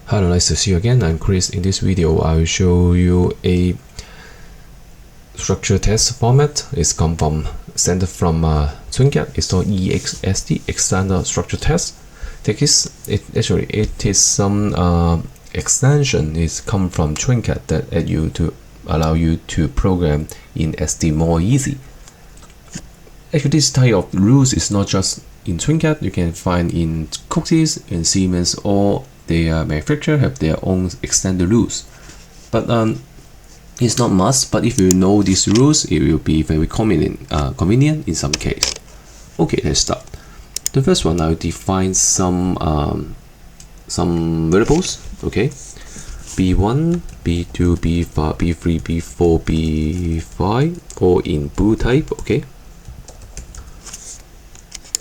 Hello, nice to see you again. I'm Chris. In this video, I will show you a structure test format. It's come from standard from TwinCAT. It's called ExST, external structure test. It is some extension. It's come from TwinCAT that allow you to program in ST more easy. Actually, this type of rules is not just in TwinCAT. You can find in cookies, in Siemens, or their manufacturer have their own extended rules. But it's not must. But if you know these rules, it will be very convenient in some case. Okay, let's start. The first one, I'll define some variables. Okay, B1, B2, B5, B3, B4, B5, all in bool type. Okay,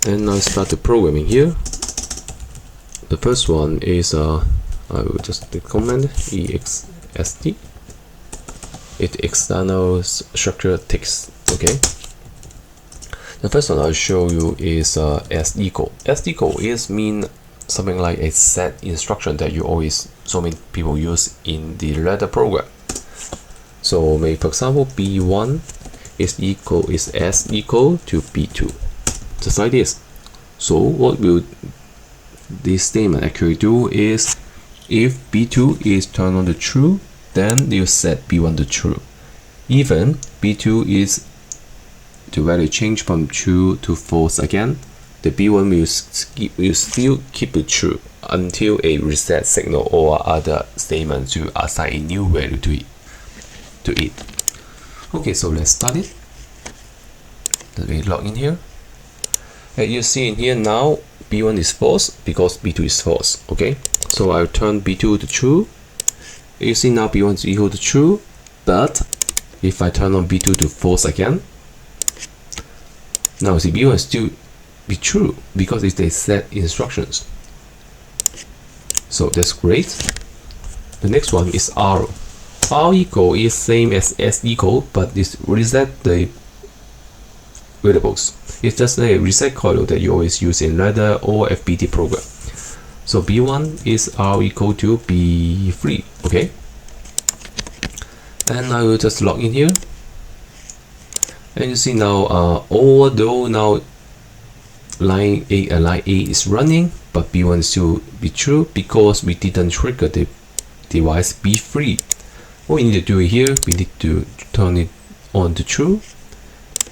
and I'll start the programming here. The first one is I will just comment ExST. It's external structure text. Okay. The first one I'll show you is ST code. ST code is mean something like a set instruction that so many people use in the ladder program. So maybe for example B1 is S equal to B2, just like this. So what will this statement actually do is, if B2 is turned on to true, then you set B1 to true. Even B2 is the value change from true to false again, the B1 will still keep it true until a reset signal or other statement to assign a new value to it. Okay, so let's start it. Let me log in here. As you see in here now, B1 is false because B2 is false. Okay, so I'll turn B2 to true. You see now B1 is equal to true, but if I turn on B2 to false again, now see B1 is still be true because it's a set instructions. So that's great. The next one is R. R equal is same as S equal, but it's reset the variables. It's just a reset coil that you always use in ladder or FBT program. So B1 is R equal to B3. Okay, and I will just log in here, and you see now although now line A is running, but B1 still be true because we didn't trigger the device B3. What we need to do here, we need to turn it on to true,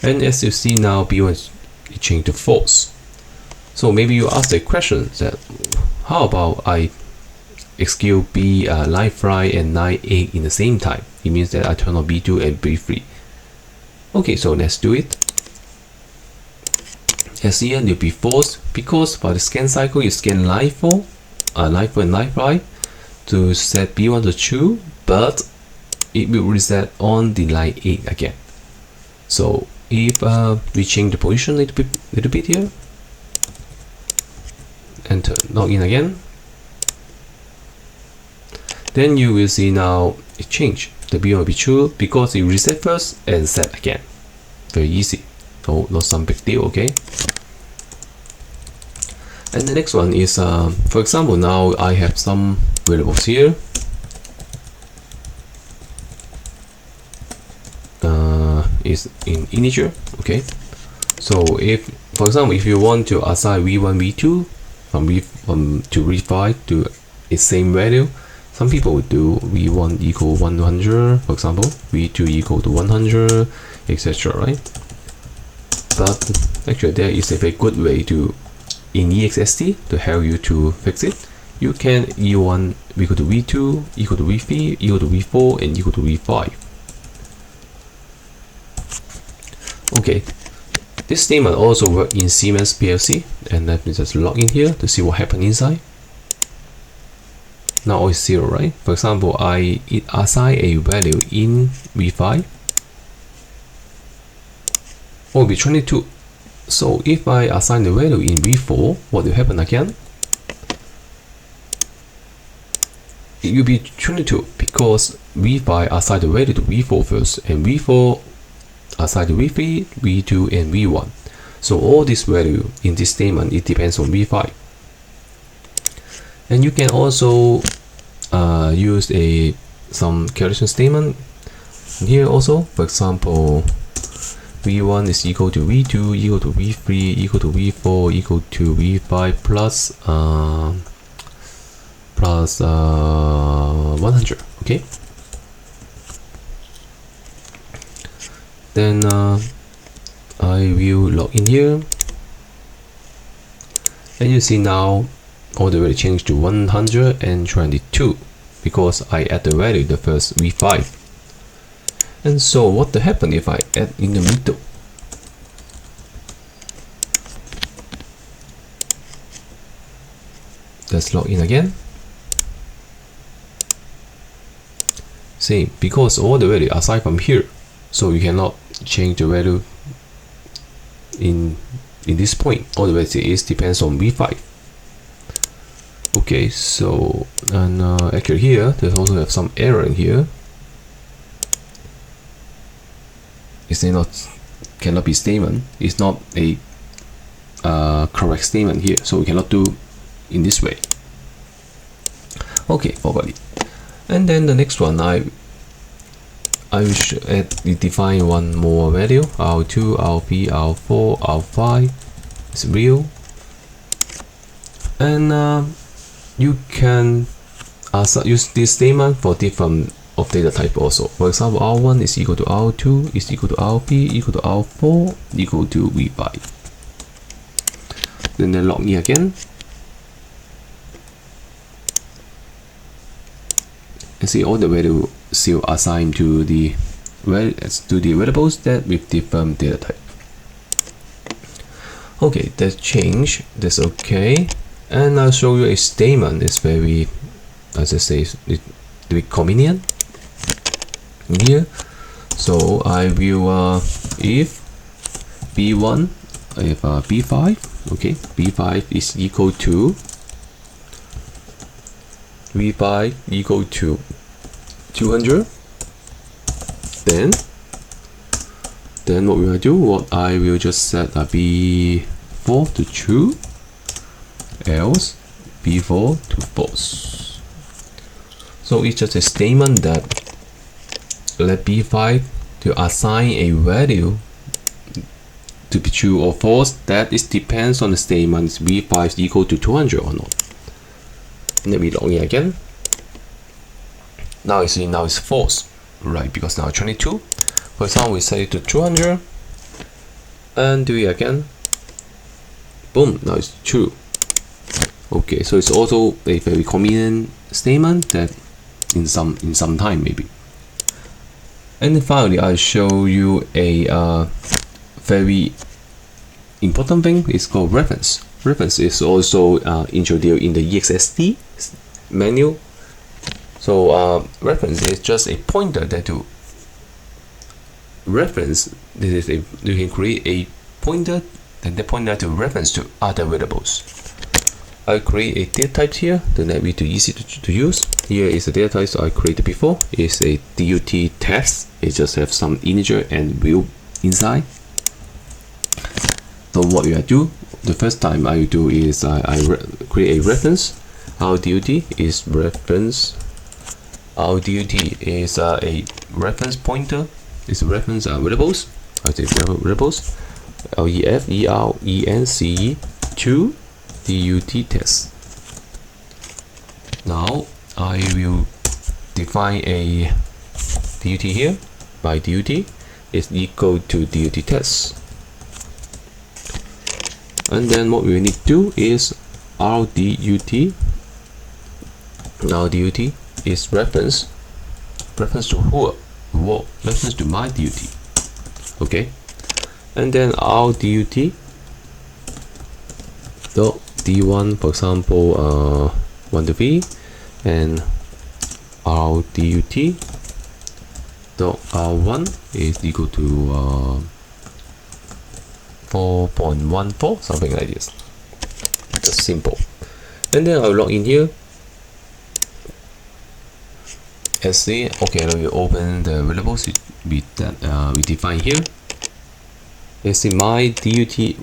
and as you see now B1 is changed to false. So maybe you ask the question that, how about I execute line 5 and line 8 in the same time? It means that I turn on B2 and B3. Okay, so let's do it. As here, it will be false because for the scan cycle, you scan line 4 and line 5 to set B1 to true, but it will reset on the line 8 again. So if we change the position a little bit here, enter, log in again, then you will see now it changed. The B1 will be true because it reset first and set again. Very easy. So not some big deal. Okay. And the next one is, for example, now I have some variables here. Is in integer. Okay. So if, for example, if you want to assign V1, V2 from V5 to a same value, some people would do V1 equal 100, for example, V2 equal to 100, etc. Right? But actually, there is a very good way to, in ExST, to help you to fix it. You can E1 equal to V2, equal to V3, equal to V4, and equal to V5. Okay, this statement also works in Siemens PLC, and let me just log in here to see what happened inside. Now all is 0, right? For example, I assign a value in V5, it will be 22. So if I assign the value in V4, what will happen again? It will be 22 because V5 assign the value to V4 first, and V4 assign to V3, V2, and V1. So all this value in this statement, it depends on V5. And you can also use some calculation statement here also. For example, v1 is equal to v2 equal to v3 equal to v4 equal to v5 plus 100. Okay, then I will log in here, and you see now all the value changed to 122 because I add the value the first v5. And so what will happen if I add in the middle? Let's log in again. See, because all the value aside from here, so you cannot change the value in this point. All the value is depends on v5. Okay, so and actually here there's also have some error in here. It's cannot be statement. It's not a correct statement here, so we cannot do in this way. Okay, forgot it. And then the next one, I should define one more value. R2, R3, R4, R5 is real, and you can use this statement for different of data type also. For example, R1 is equal to R2 is equal to RP equal to R4 equal to V5. Then log in again. And see all the value still assigned to the variables that with different data type. Okay, that's change. That's okay. And I'll show you a statement. It's very, as I say, it's very convenient here. So I will if b1 if b5, okay, b5 is equal to v5 equal to 200, then what we will do, I will just set b4 to true, else b4 to false. So it's just a statement that let b5 to assign a value to be true or false. That is depends on the statement v5 is equal to 200 or not. And then we log in again. Now you see now it's false, right? Because now 22. For example, we set it to 200 and do it again. Boom, now it's true. Okay, so it's also a very convenient statement that in some time maybe. And then finally, I'll show you a very important thing. It's called reference. Reference is also introduced in the ExST menu. So reference is just a pointer that to reference. This is you can create a pointer, then the pointer to reference to other variables. I create a data type here, then that will be easy to use. Here is the data type I created before. It's a DUT test. It just have some integer and real inside. So what I do, the first time I do is I create a reference. Our DUT is reference. Our DUT is a reference pointer. It's reference variables. I say variables. LEF ERENC 2 DUT test. Now I will define a DUT here. My DUT is equal to DUT test. And then what we need to do is our DUT. Now DUT is reference to who? Reference to my DUT. Okay. And then our DUT dot D1, for example, 1 to v, and our DUT dot R1 is equal to 4.14, something like this. Just simple. And then I'll log in here. SC. Okay, let me open the variables we define here. You see my DUT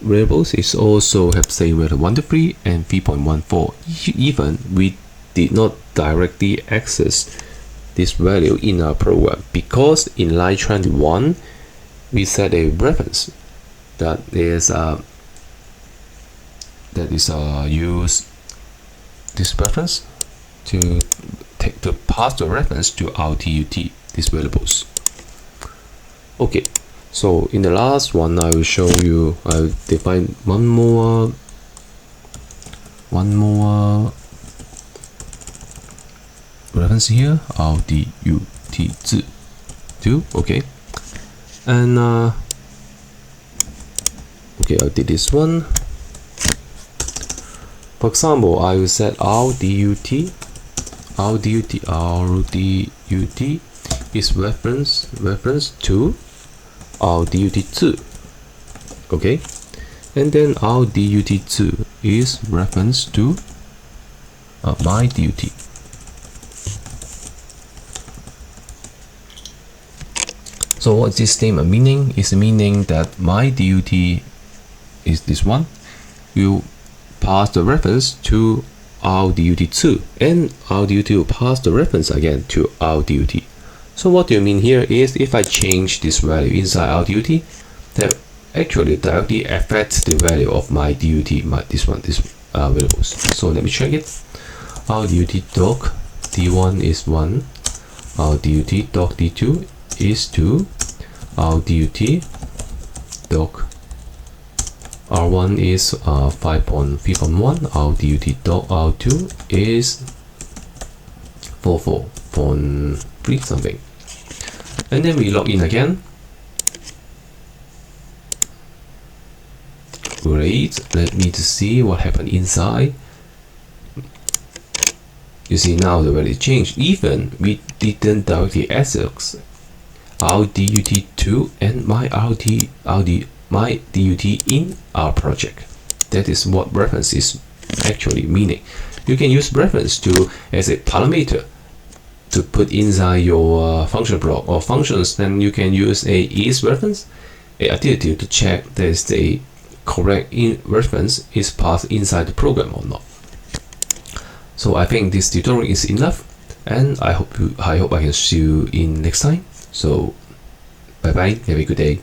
variables is also have same value 1 to 3 and 3.14. Even we did not directly access this value in our program, because in line 21 we set a reference that is use this reference to pass the reference to our TUT, these variables. Okay, so in the last one I will show you, I'll define one more reference here, our TUT2. Okay, and okay, I did this one. For example, I will set our DUT is reference to our DUT2. Okay, and then our DUT2 is reference to my DUT. So what's this statement meaning? It's meaning that my DUT is this one. You pass the reference to our DUT2, and our DUT will pass the reference again to our DUT. So what do you mean here is, if I change this value inside our DUT, that actually directly affects the value of my DUT, this variables. So let me check it. Our DUT doc D1 is 1, our DUT doc D2 is 2, our DUT doc R1 is 5.3.1, our DUT doc R2 is 4.3 something. And then we log in again. Great, let me to see what happened inside. You see now the value changed, even we didn't directly access our DUT2 and my DUT in our project. That is what reference is actually meaning. You can use reference as a parameter to put inside your function block or functions. Then you can use a is reference, a additive, to check that the correct reference is passed inside the program or not. So I think this tutorial is enough, and I hope I can see you in next time. So bye bye, have a good day.